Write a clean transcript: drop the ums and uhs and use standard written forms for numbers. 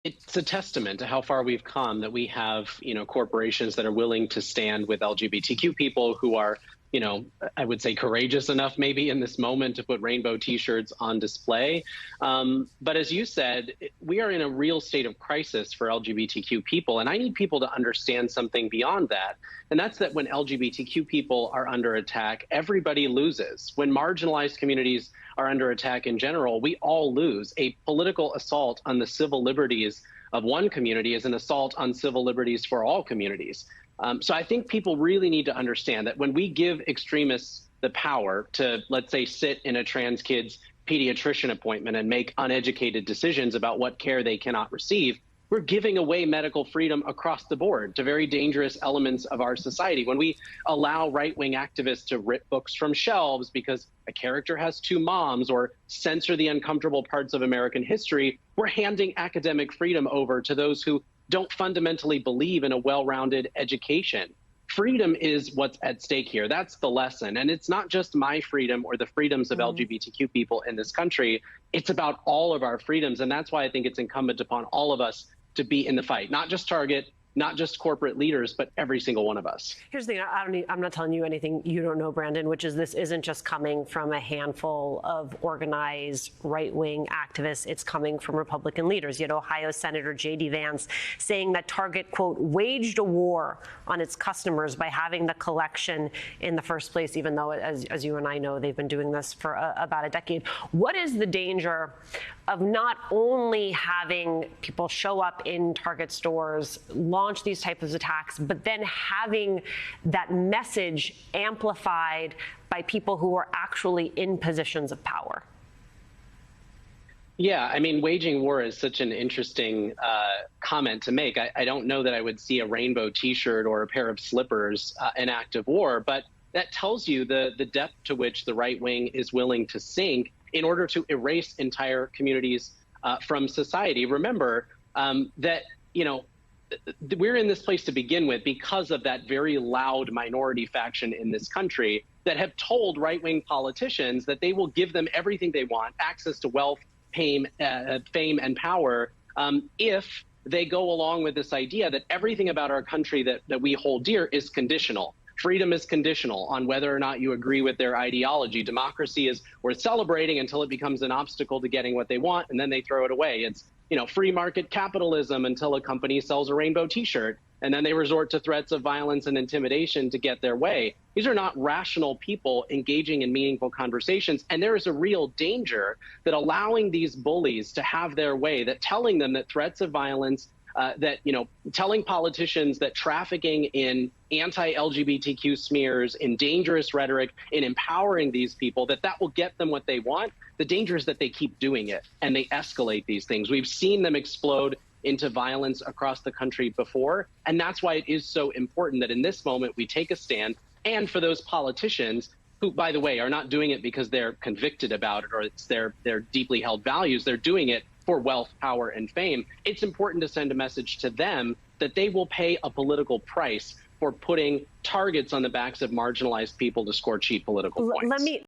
It's a testament to how far we've come that we have, corporations that are willing to stand with LGBTQ people who are, I would say courageous enough maybe in this moment to put rainbow T-shirts on display. But as you said, we are in a real state of crisis for LGBTQ people. And I need people to understand something beyond that. And that's that when LGBTQ people are under attack, everybody loses. When marginalized communities are under attack in general, we all lose. A political assault on the civil liberties of one community is an assault on civil liberties for all communities. So I think people really need to understand that when we give extremists the power to, let's say, sit in a trans kid's pediatrician appointment and make uneducated decisions about what care they cannot receive, we're giving away medical freedom across the board to very dangerous elements of our society. When we allow right-wing activists to rip books from shelves because a character has two moms or censor the uncomfortable parts of American history, we're handing academic freedom over to those who don't fundamentally believe in a well-rounded education. Freedom is what's at stake here. That's the lesson. And it's not just my freedom or the freedoms of LGBTQ people in this country. It's about all of our freedoms. And that's why I think it's incumbent upon all of us to be in the fight, not just Target, not just corporate leaders, but every single one of us. Here's the thing. I'm not telling you anything you don't know, Brandon, which is this isn't just coming from a handful of organized right-wing activists. It's coming from Republican leaders. You had Ohio Senator J.D. Vance saying that Target, quote, waged a war on its customers by having the collection in the first place, even though, as you and I know, they've been doing this for about a decade. What is the danger of not only having people show up in Target stores, launch these types of attacks, but then having that message amplified by people who are actually in positions of power? Yeah, I mean, waging war is such an interesting comment to make. I don't know that I would see a rainbow T-shirt or a pair of slippers an act of war, but that tells you the depth to which the right wing is willing to sink in order to erase entire communities from society. Remember that, we're in this place to begin with because of that very loud minority faction in this country that have told right-wing politicians that they will give them everything they want, access to wealth, fame, and power, if they go along with this idea that everything about our country that we hold dear is conditional. Freedom is conditional on whether or not you agree with their ideology. Democracy is worth celebrating until it becomes an obstacle to getting what they want, and then they throw it away. It's, free market capitalism until a company sells a rainbow T-shirt, and then they resort to threats of violence and intimidation to get their way. These are not rational people engaging in meaningful conversations, and there is a real danger that allowing these bullies to have their way, that telling them that threats of violence, telling politicians that trafficking in anti-LGBTQ smears, in dangerous rhetoric, in empowering these people, that will get them what they want. The danger is that they keep doing it and they escalate these things. We've seen them explode into violence across the country before. And that's why it is so important that in this moment we take a stand. And for those politicians who, by the way, are not doing it because they're convicted about it or it's their deeply held values, they're doing it for wealth, power, and fame. It's important to send a message to them that they will pay a political price for putting targets on the backs of marginalized people to score cheap political points.